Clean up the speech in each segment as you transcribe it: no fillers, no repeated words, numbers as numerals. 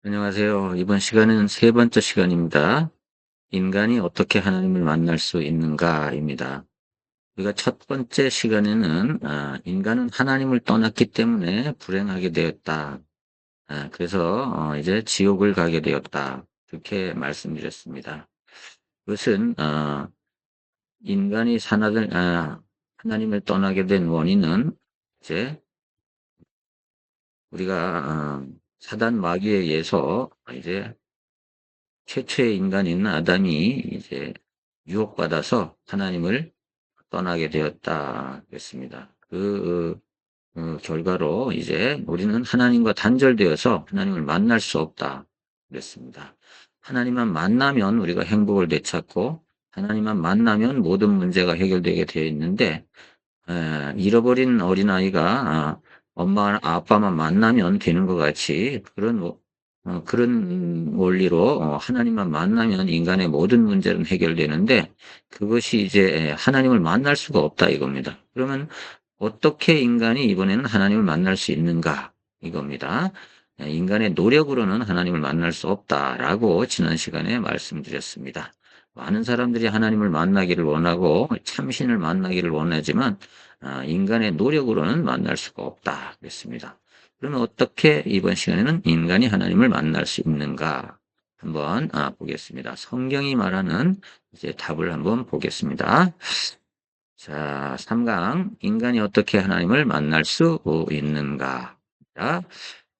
안녕하세요. 이번 시간은 세 번째 시간입니다. 인간이 어떻게 하나님을 만날 수 있는가입니다. 우리가 첫 번째 시간에는 인간은 하나님을 떠났기 때문에 불행하게 되었다. 그래서 이제 지옥을 가게 되었다. 그렇게 말씀드렸습니다. 그것은 인간이 하나님을 떠나게 된 원인은 이제 우리가 사단 마귀에 의해서 이제 최초의 인간인 아담이 이제 유혹받아서 하나님을 떠나게 되었다 그랬습니다. 결과로 이제 우리는 하나님과 단절되어서 하나님을 만날 수 없다 그랬습니다. 하나님만 만나면 우리가 행복을 되찾고 하나님만 만나면 모든 문제가 해결되게 되어 있는데 잃어버린 어린아이가 엄마 아빠만 만나면 되는 것 같이 그런 원리로 하나님만 만나면 인간의 모든 문제는 해결되는데 그것이 이제 하나님을 만날 수가 없다 이겁니다. 그러면 어떻게 인간이 이번에는 하나님을 만날 수 있는가 이겁니다. 인간의 노력으로는 하나님을 만날 수 없다라고 지난 시간에 말씀드렸습니다. 많은 사람들이 하나님을 만나기를 원하고 참신을 만나기를 원하지만 인간의 노력으로는 만날 수가 없다 그랬습니다. 그러면 어떻게 이번 시간에는 인간이 하나님을 만날 수 있는가 한번 보겠습니다. 성경이 말하는 이제 답을 한번 보겠습니다. 자, 3강 인간이 어떻게 하나님을 만날 수 있는가? 자,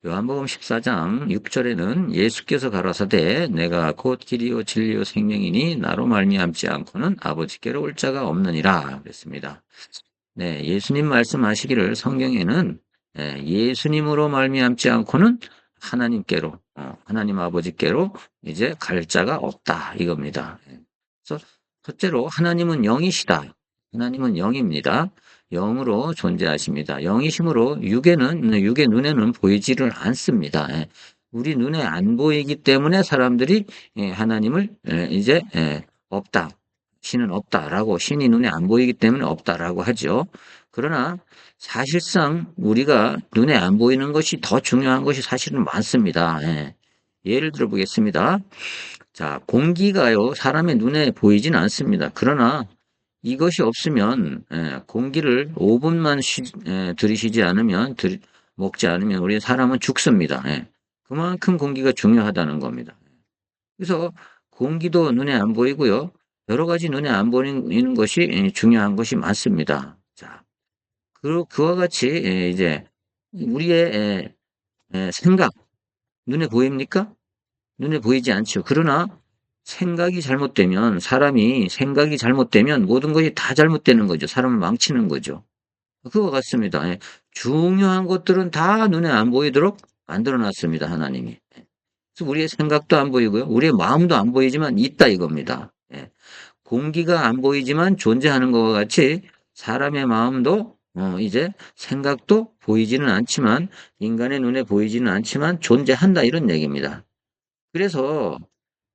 요한복음 14장 6절에는 예수께서 가라사대 내가 곧 길이요 진리요 생명이니 나로 말미암지 않고는 아버지께로 올 자가 없느니라 그랬습니다. 네, 예수님 말씀하시기를 성경에는 예수님으로 말미암지 않고는 하나님께로 하나님 아버지께로 이제 갈 자가 없다 이겁니다. 그래서 첫째로 하나님은 영이시다. 하나님은 영입니다. 영으로 존재하십니다. 영이심으로 육의 눈에는 보이지를 않습니다. 우리 눈에 안 보이기 때문에 사람들이 하나님을 이제 없다. 신은 없다라고 신이 눈에 안 보이기 때문에 없다라고 하죠. 그러나 사실상 우리가 눈에 안 보이는 것이 더 중요한 것이 사실은 많습니다. 예를 들어 보겠습니다. 자, 공기가요, 사람의 눈에 보이진 않습니다. 그러나 이것이 없으면, 공기를 5분만 들이쉬지 않으면, 먹지 않으면 우리 사람은 죽습니다. 그만큼 공기가 중요하다는 겁니다. 그래서 공기도 눈에 안 보이고요. 여러 가지 눈에 안 보이는 것이 중요한 것이 많습니다. 자, 그와 같이 이제 우리의 생각, 눈에 보입니까? 눈에 보이지 않죠. 그러나 사람이 생각이 잘못되면 모든 것이 다 잘못되는 거죠. 사람을 망치는 거죠. 그와 같습니다. 중요한 것들은 다 눈에 안 보이도록 만들어 놨습니다. 하나님이. 그래서 우리의 생각도 안 보이고요. 우리의 마음도 안 보이지만 있다 이겁니다. 공기가 안 보이지만 존재하는 것과 같이 사람의 마음도 이제 생각도 보이지는 않지만 인간의 눈에 보이지는 않지만 존재한다 이런 얘기입니다. 그래서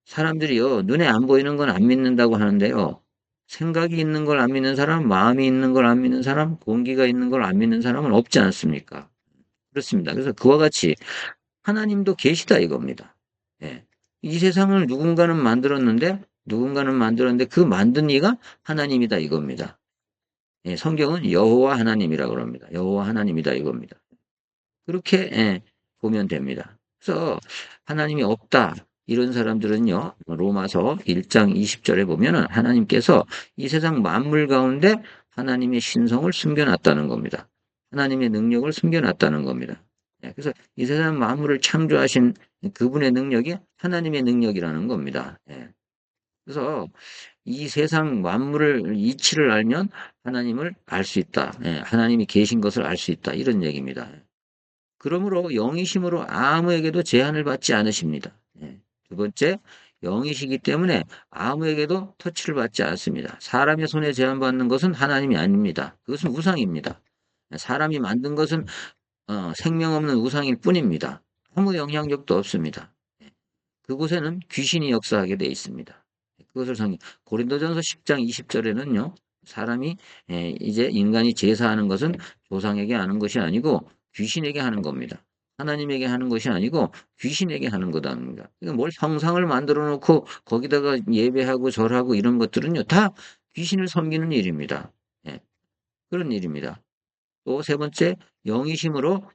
사람들이요, 눈에 안 보이는 건 안 믿는다고 하는데요. 생각이 있는 걸 안 믿는 사람, 마음이 있는 걸 안 믿는 사람, 공기가 있는 걸 안 믿는 사람은 없지 않습니까? 그렇습니다. 그래서 그와 같이 하나님도 계시다 이겁니다. 예. 이 세상을 누군가는 만들었는데 그 만든 이가 하나님이다 이겁니다. 성경은 여호와 하나님이라고 그럽니다. 여호와 하나님이다 이겁니다. 그렇게 보면 됩니다. 그래서 하나님이 없다. 이런 사람들은요. 로마서 1장 20절에 보면은 하나님께서 이 세상 만물 가운데 하나님의 신성을 숨겨놨다는 겁니다. 하나님의 능력을 숨겨놨다는 겁니다. 그래서 이 세상 만물을 창조하신 그분의 능력이 하나님의 능력이라는 겁니다. 그래서 이 세상 만물을 이치를 알면 하나님을 알 수 있다. 하나님이 계신 것을 알 수 있다. 이런 얘기입니다. 그러므로 영이심으로 아무에게도 제한을 받지 않으십니다. 두 번째, 영이시기 때문에 아무에게도 터치를 받지 않습니다. 사람의 손에 제한받는 것은 하나님이 아닙니다. 그것은 우상입니다. 사람이 만든 것은 생명 없는 우상일 뿐입니다. 아무 영향력도 없습니다. 그곳에는 귀신이 역사하게 되어 있습니다. 그것을 고린도전서 10장 20절에는요. 사람이 이제 인간이 제사하는 것은 조상에게 하는 것이 아니고 귀신에게 하는 겁니다. 하나님에게 하는 것이 아니고 귀신에게 하는 거답니다. 그러니까 뭘 형상을 만들어 놓고 거기다가 예배하고 절하고 이런 것들은요, 다 귀신을 섬기는 일입니다. 예. 그런 일입니다. 또 세 번째, 영이심으로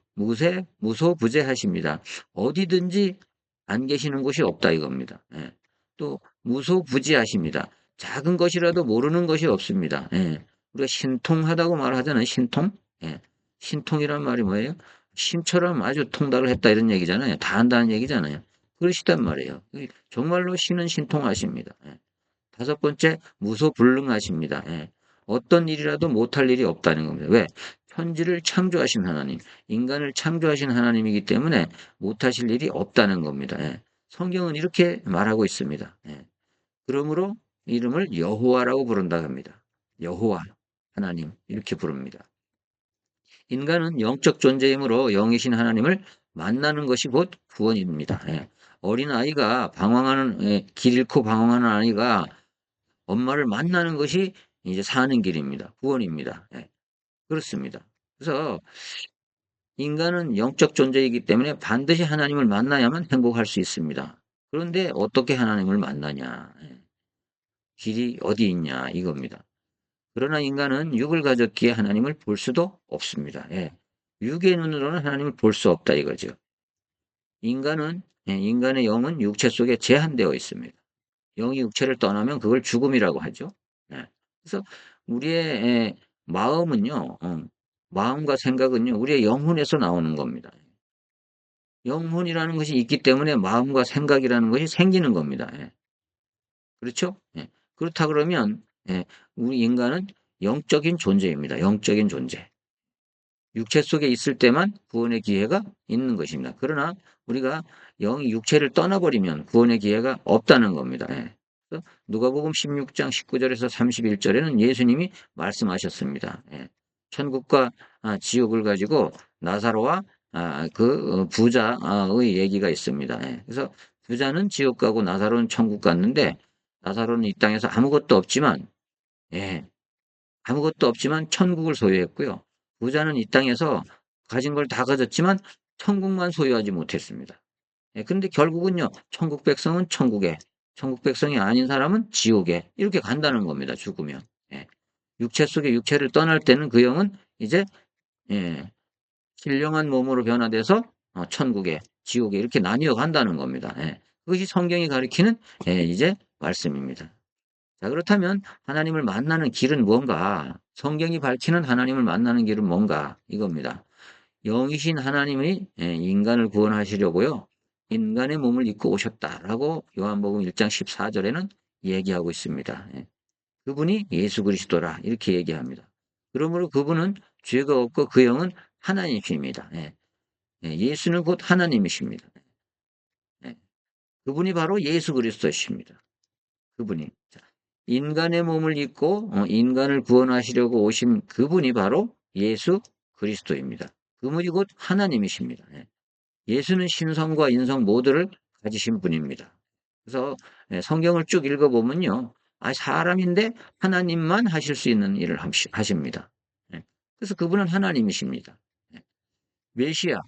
무소부재하십니다. 어디든지 안 계시는 곳이 없다 이겁니다. 예. 또 무소부지하십니다. 작은 것이라도 모르는 것이 없습니다. 예. 우리가 신통하다고 말하잖아요. 신통. 예. 신통이란 말이 뭐예요? 신처럼 아주 통달을 했다 이런 얘기잖아요. 다 한다는 얘기잖아요. 그러시단 말이에요. 정말로 신은 신통하십니다. 예. 다섯 번째, 무소불능하십니다. 예. 어떤 일이라도 못할 일이 없다는 겁니다. 왜? 천지를 창조하신 하나님, 인간을 창조하신 하나님이기 때문에 못하실 일이 없다는 겁니다. 예. 성경은 이렇게 말하고 있습니다. 예. 그러므로 이름을 여호와라고 부른다 합니다. 여호와, 하나님 이렇게 부릅니다. 인간은 영적 존재이므로 영이신 하나님을 만나는 것이 곧 구원입니다. 예. 어린아이가 길 잃고 방황하는 아이가 엄마를 만나는 것이 이제 사는 길입니다. 구원입니다. 예. 그렇습니다. 그래서 인간은 영적 존재이기 때문에 반드시 하나님을 만나야만 행복할 수 있습니다. 그런데 어떻게 하나님을 만나냐? 예. 길이 어디 있냐? 이겁니다. 그러나 인간은 육을 가졌기에 하나님을 볼 수도 없습니다. 예. 육의 눈으로는 하나님을 볼 수 없다 이거죠. 인간의 영은 육체 속에 제한되어 있습니다. 영이 육체를 떠나면 그걸 죽음이라고 하죠. 예. 그래서 우리의 마음은요, 마음과 생각은요, 우리의 영혼에서 나오는 겁니다. 영혼이라는 것이 있기 때문에 마음과 생각이라는 것이 생기는 겁니다. 예. 그렇죠? 예. 그렇다 그러면, 예, 우리 인간은 영적인 존재입니다. 영적인 존재. 육체 속에 있을 때만 구원의 기회가 있는 것입니다. 그러나 우리가 영이 육체를 떠나버리면 구원의 기회가 없다는 겁니다. 예. 그래서 누가복음 16장 19절에서 31절에는 예수님이 말씀하셨습니다. 예. 천국과 지옥을 가지고 나사로와 그 부자의 얘기가 있습니다. 예. 그래서 부자는 지옥 가고 나사로는 천국 갔는데 나사로는 이 땅에서 아무것도 없지만 예, 아무것도 없지만 천국을 소유했고요. 부자는 이 땅에서 가진 걸 다 가졌지만 천국만 소유하지 못했습니다. 예, 근데 결국은요, 천국 백성은 천국에, 천국 백성이 아닌 사람은 지옥에, 이렇게 간다는 겁니다, 죽으면. 예. 육체 속에 육체를 떠날 때는 그 영은 이제, 예, 신령한 몸으로 변화돼서 천국에, 지옥에 이렇게 나뉘어 간다는 겁니다. 예. 그것이 성경이 가리키는, 이제 말씀입니다. 자, 그렇다면 하나님을 만나는 길은 뭔가? 성경이 밝히는 하나님을 만나는 길은 뭔가? 이겁니다. 영이신 하나님이 인간을 구원하시려고요. 인간의 몸을 입고 오셨다라고 요한복음 1장 14절에는 얘기하고 있습니다. 예. 그분이 예수 그리스도라 이렇게 얘기합니다. 그러므로 그분은 죄가 없고 그 영은 하나님이십니다. 예. 예수는 곧 하나님이십니다. 예. 그분이 바로 예수 그리스도이십니다. 그분이. 자, 인간의 몸을 입고 인간을 구원하시려고 오신 그분이 바로 예수 그리스도입니다. 그분이 곧 하나님이십니다. 예. 예수는 신성과 인성 모두를 가지신 분입니다. 그래서 성경을 쭉 읽어보면요. 사람인데 하나님만 하실 수 있는 일을 하십니다. 예. 그래서 그분은 하나님이십니다. 예. 메시아,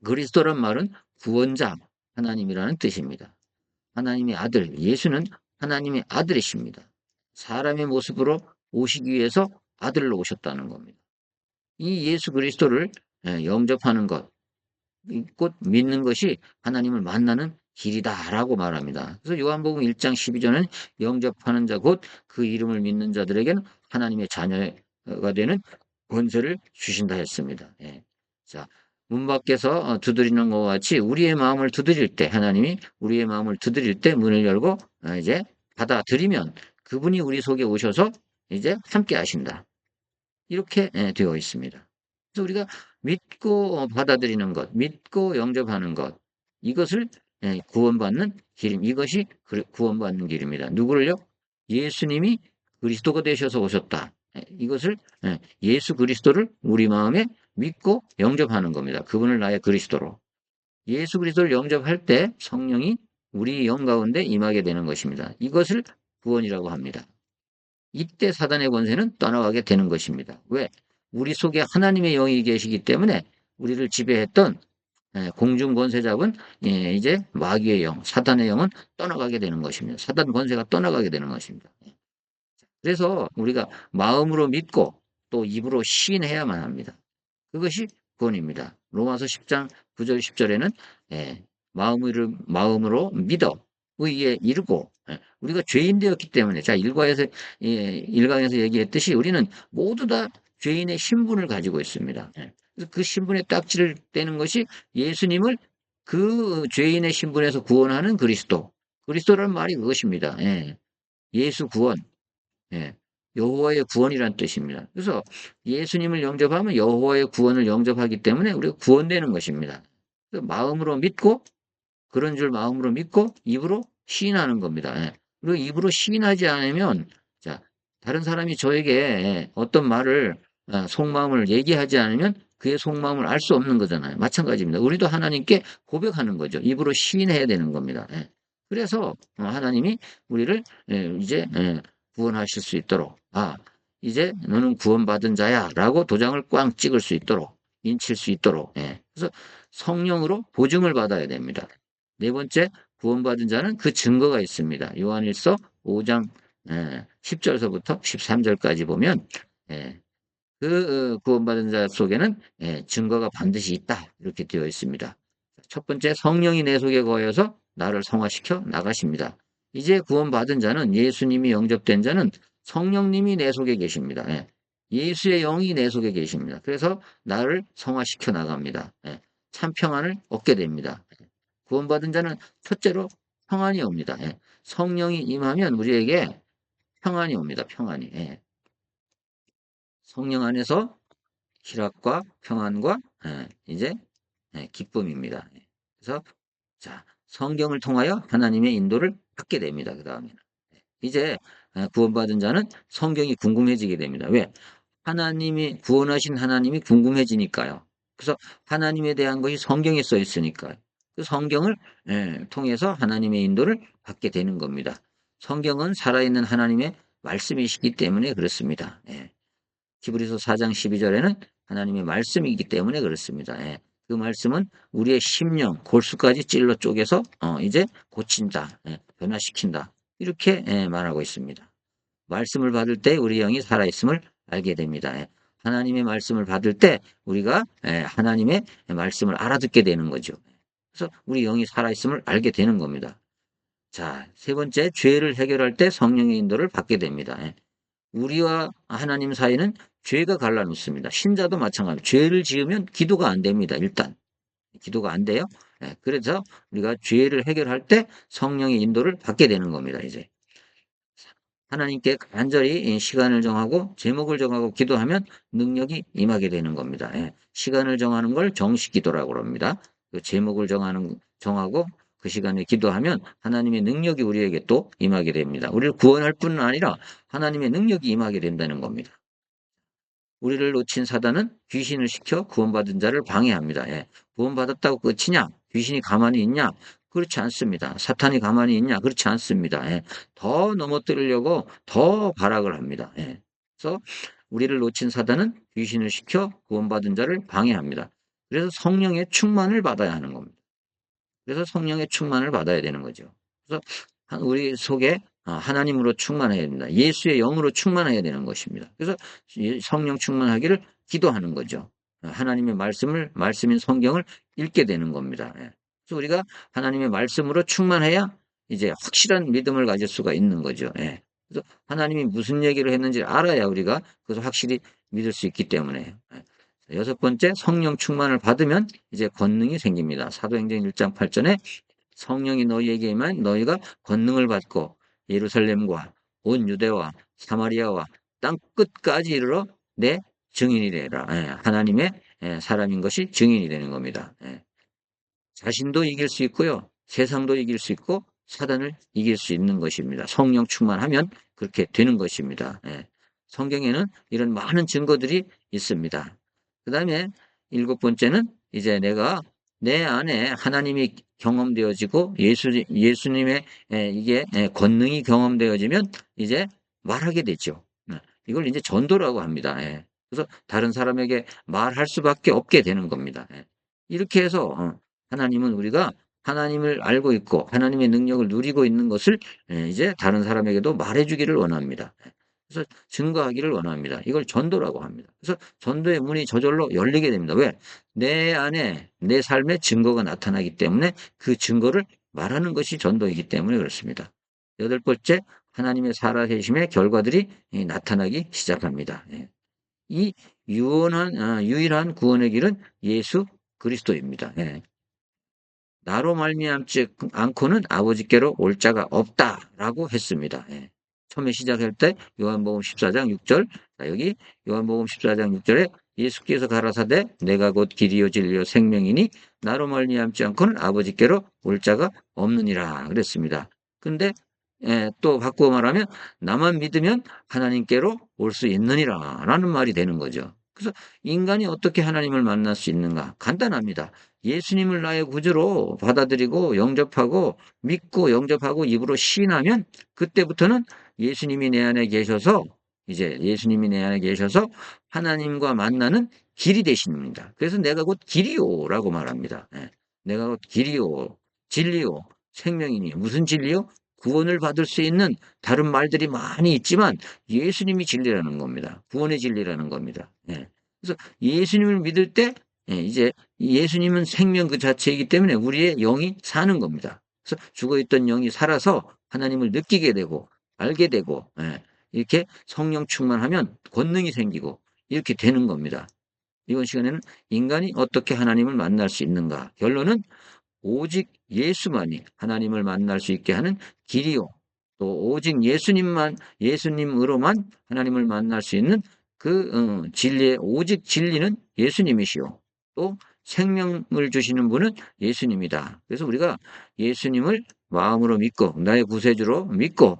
그리스도란 말은 구원자, 하나님이라는 뜻입니다. 하나님의 아들, 예수는 하나님의 아들이십니다. 사람의 모습으로 오시기 위해서 아들로 오셨다는 겁니다. 이 예수 그리스도를 영접하는 것, 곧 믿는 것이 하나님을 만나는 길이다라고 말합니다. 그래서 요한복음 1장 12절은 영접하는 자, 곧 그 이름을 믿는 자들에게는 하나님의 자녀가 되는 권세를 주신다 했습니다. 예. 자, 문 밖에서 두드리는 것과 같이 우리의 마음을 두드릴 때, 하나님이 우리의 마음을 두드릴 때 문을 열고 이제 받아들이면 그분이 우리 속에 오셔서 이제 함께 하신다. 이렇게 되어 있습니다. 그래서 우리가 믿고 받아들이는 것, 믿고 영접하는 것, 이것을 구원받는 길, 이것이 구원받는 길입니다. 누구를요? 예수님이 그리스도가 되셔서 오셨다. 이것을 예수 그리스도를 우리 마음에 믿고 영접하는 겁니다. 그분을 나의 그리스도로. 예수 그리스도를 영접할 때 성령이 우리 영 가운데 임하게 되는 것입니다. 이것을 구원이라고 합니다. 이때 사단의 권세는 떠나가게 되는 것입니다. 왜? 우리 속에 하나님의 영이 계시기 때문에 우리를 지배했던 공중 권세 잡은 이제 마귀의 영, 사단의 영은 떠나가게 되는 것입니다. 사단 권세가 떠나가게 되는 것입니다. 그래서 우리가 마음으로 믿고 또 입으로 시인해야만 합니다. 그것이 구원입니다. 로마서 10장 9절 10절에는 마음으로 믿어 의에 이르고 우리가 죄인 되었기 때문에 자 일강에서 얘기했듯이 우리는 모두 다 죄인의 신분을 가지고 있습니다. 그래서 그 신분에 딱지를 떼는 것이 예수님을 그 죄인의 신분에서 구원하는 그리스도라는 말이 그것입니다. 예수 구원. 예. 여호와의 구원이란 뜻입니다. 그래서 예수님을 영접하면 여호와의 구원을 영접하기 때문에 우리가 구원되는 것입니다. 마음으로 믿고 그런 줄 마음으로 믿고 입으로 시인하는 겁니다. 그리고 입으로 시인하지 않으면 자 다른 사람이 저에게 어떤 말을 속마음을 얘기하지 않으면 그의 속마음을 알 수 없는 거잖아요. 마찬가지입니다. 우리도 하나님께 고백하는 거죠. 입으로 시인해야 되는 겁니다. 그래서 하나님이 우리를 이제 구원하실 수 있도록 이제 너는 구원받은 자야 라고 도장을 꽝 찍을 수 있도록 인칠 수 있도록 그래서 성령으로 보증을 받아야 됩니다. 네 번째 구원받은 자는 그 증거가 있습니다. 요한일서 5장 10절서부터 13절까지 보면 그 구원받은 자 속에는 증거가 반드시 있다 이렇게 되어 있습니다. 첫 번째 성령이 내 속에 거하여서 나를 성화시켜 나가십니다. 이제 구원받은 자는 예수님이 영접된 자는 성령님이 내 속에 계십니다. 예수의 영이 내 속에 계십니다. 그래서 나를 성화시켜 나갑니다. 참 평안을 얻게 됩니다. 구원받은 자는 첫째로 평안이 옵니다. 성령이 임하면 우리에게 평안이 옵니다. 평안이. 성령 안에서 희락과 평안과 이제 기쁨입니다. 그래서 자 성경을 통하여 하나님의 인도를 받게 됩니다. 그 다음에는 이제 구원받은 자는 성경이 궁금해지게 됩니다. 왜? 하나님이 구원하신 하나님이 궁금해지니까요. 그래서 하나님에 대한 것이 성경에 써 있으니까요. 그 성경을 통해서 하나님의 인도를 받게 되는 겁니다. 성경은 살아있는 하나님의 말씀이시기 때문에 그렇습니다. 히브리서 4장 12절에는 하나님의 말씀이기 때문에 그렇습니다. 그 말씀은 우리의 심령, 골수까지 찔러 쪼개서 이제 고친다, 변화시킨다 이렇게 말하고 있습니다. 말씀을 받을 때 우리 영이 살아있음을 알게 됩니다. 하나님의 말씀을 받을 때 우리가 하나님의 말씀을 알아듣게 되는 거죠. 그래서 우리 영이 살아있음을 알게 되는 겁니다. 자, 세 번째, 죄를 해결할 때 성령의 인도를 받게 됩니다. 우리와 하나님 사이는 죄가 갈라놓습니다. 신자도 마찬가지로 죄를 지으면 기도가 안 됩니다. 일단 기도가 안 돼요. 그래서 우리가 죄를 해결할 때 성령의 인도를 받게 되는 겁니다. 이제 하나님께 간절히 시간을 정하고 제목을 정하고 기도하면 능력이 임하게 되는 겁니다. 시간을 정하는 걸 정식기도라고 합니다. 그 제목을 정하고 그 시간에 기도하면 하나님의 능력이 우리에게 또 임하게 됩니다. 우리를 구원할 뿐 아니라 하나님의 능력이 임하게 된다는 겁니다. 우리를 놓친 사단은 귀신을 시켜 구원받은 자를 방해합니다. 구원받았다고 끝이냐? 귀신이 가만히 있냐? 그렇지 않습니다. 사탄이 가만히 있냐? 그렇지 않습니다. 더 넘어뜨리려고 더 발악을 합니다. 그래서 우리를 놓친 사단은 귀신을 시켜 구원받은 자를 방해합니다. 그래서 성령의 충만을 받아야 하는 겁니다. 그래서 성령의 충만을 받아야 되는 거죠. 그래서 우리 속에 하나님으로 충만해야 됩니다. 예수의 영으로 충만해야 되는 것입니다. 그래서 성령 충만하기를 기도하는 거죠. 하나님의 말씀인 성경을 읽게 되는 겁니다. 그래서 우리가 하나님의 말씀으로 충만해야 이제 확실한 믿음을 가질 수가 있는 거죠. 그래서 하나님이 무슨 얘기를 했는지 알아야 우리가 그것을 확실히 믿을 수 있기 때문에. 여섯 번째, 성령 충만을 받으면 이제 권능이 생깁니다. 사도행전 1장 8절에 성령이 너희에게만 너희가 권능을 받고 예루살렘과 온 유대와 사마리아와 땅 끝까지 이르러 내 증인이 되라. 하나님의 사람인 것이 증인이 되는 겁니다. 자신도 이길 수 있고요. 세상도 이길 수 있고 사단을 이길 수 있는 것입니다. 성령 충만하면 그렇게 되는 것입니다. 성경에는 이런 많은 증거들이 있습니다. 그 다음에 일곱 번째는 이제 내가 내 안에 하나님이 경험되어지고 예수님의 이게 권능이 경험되어지면 이제 말하게 되죠. 이걸 이제 전도라고 합니다. 그래서 다른 사람에게 말할 수밖에 없게 되는 겁니다. 이렇게 해서 하나님은 우리가 하나님을 알고 있고 하나님의 능력을 누리고 있는 것을 이제 다른 사람에게도 말해 주기를 원합니다. 그래서 증거하기를 원합니다. 이걸 전도라고 합니다. 그래서 전도의 문이 저절로 열리게 됩니다. 왜? 내 안에 내 삶의 증거가 나타나기 때문에 그 증거를 말하는 것이 전도이기 때문에 그렇습니다. 여덟 번째, 하나님의 살아계심의 결과들이 나타나기 시작합니다. 예. 이 유일한 구원의 길은 예수 그리스도입니다. 예. 나로 말미암지 않고는 아버지께로 올 자가 없다라고 했습니다. 예. 처음에 시작할 때 요한복음 14장 6절. 자, 여기 요한복음 14장 6절에 예수께서 가라사대 내가 곧 길이요 진리요 생명이니 나로 말미암지 않고는 아버지께로 올 자가 없느니라 그랬습니다. 근데 또 바꾸어 말하면 나만 믿으면 하나님께로 올 수 있느니라라는 말이 되는 거죠. 그래서 인간이 어떻게 하나님을 만날 수 있는가? 간단합니다. 예수님을 나의 구주로 받아들이고 영접하고 믿고 영접하고 입으로 시인하면 그때부터는 예수님이 내 안에 계셔서 이제 예수님이 내 안에 계셔서 하나님과 만나는 길이 되십니다. 그래서 내가 곧 길이요라고 말합니다. 예. 내가 곧 길이요, 진리요, 생명이니 무슨 진리요? 구원을 받을 수 있는 다른 말들이 많이 있지만 예수님이 진리라는 겁니다. 구원의 진리라는 겁니다. 예. 그래서 예수님을 믿을 때 이제 예수님은 생명 그 자체이기 때문에 우리의 영이 사는 겁니다. 그래서 죽어있던 영이 살아서 하나님을 느끼게 되고 알게 되고 이렇게 성령 충만하면 권능이 생기고 이렇게 되는 겁니다. 이번 시간에는 인간이 어떻게 하나님을 만날 수 있는가? 결론은 오직 예수만이 하나님을 만날 수 있게 하는 길이요. 또 오직 예수님으로만 하나님을 만날 수 있는 그 진리의 오직 진리는 예수님이시요. 또 생명을 주시는 분은 예수님이다. 그래서 우리가 예수님을 마음으로 믿고 나의 구세주로 믿고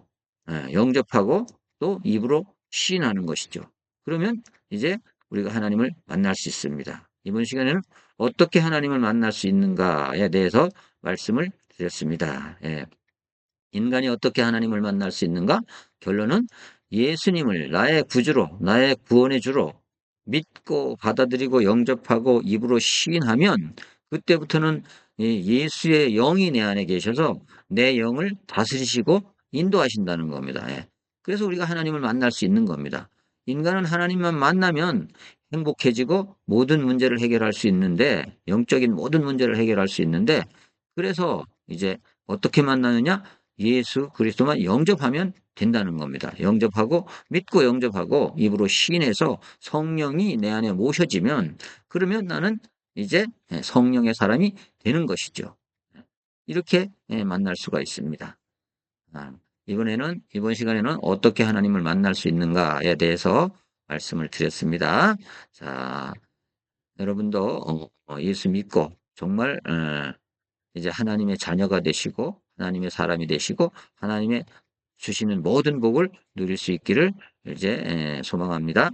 영접하고 또 입으로 시인하는 것이죠. 그러면 이제 우리가 하나님을 만날 수 있습니다. 이번 시간에는 어떻게 하나님을 만날 수 있는가에 대해서 말씀을 드렸습니다. 예. 인간이 어떻게 하나님을 만날 수 있는가? 결론은 예수님을 나의 구주로, 나의 구원의 주로 믿고 받아들이고 영접하고 입으로 시인하면 그때부터는 예수의 영이 내 안에 계셔서 내 영을 다스리시고 인도하신다는 겁니다. 예. 그래서 우리가 하나님을 만날 수 있는 겁니다. 인간은 하나님만 만나면 행복해지고 모든 문제를 해결할 수 있는데 영적인 모든 문제를 해결할 수 있는데 그래서 이제 어떻게 만나느냐? 예수 그리스도만 영접하면 된다는 겁니다. 영접하고 믿고 영접하고 입으로 시인해서 성령이 내 안에 모셔지면 그러면 나는 이제 성령의 사람이 되는 것이죠. 이렇게 만날 수가 있습니다. 이번 시간에는 어떻게 하나님을 만날 수 있는가에 대해서 말씀을 드렸습니다. 자, 여러분도 예수 믿고 정말 이제 하나님의 자녀가 되시고 하나님의 사람이 되시고 하나님의 주시는 모든 복을 누릴 수 있기를 이제 소망합니다.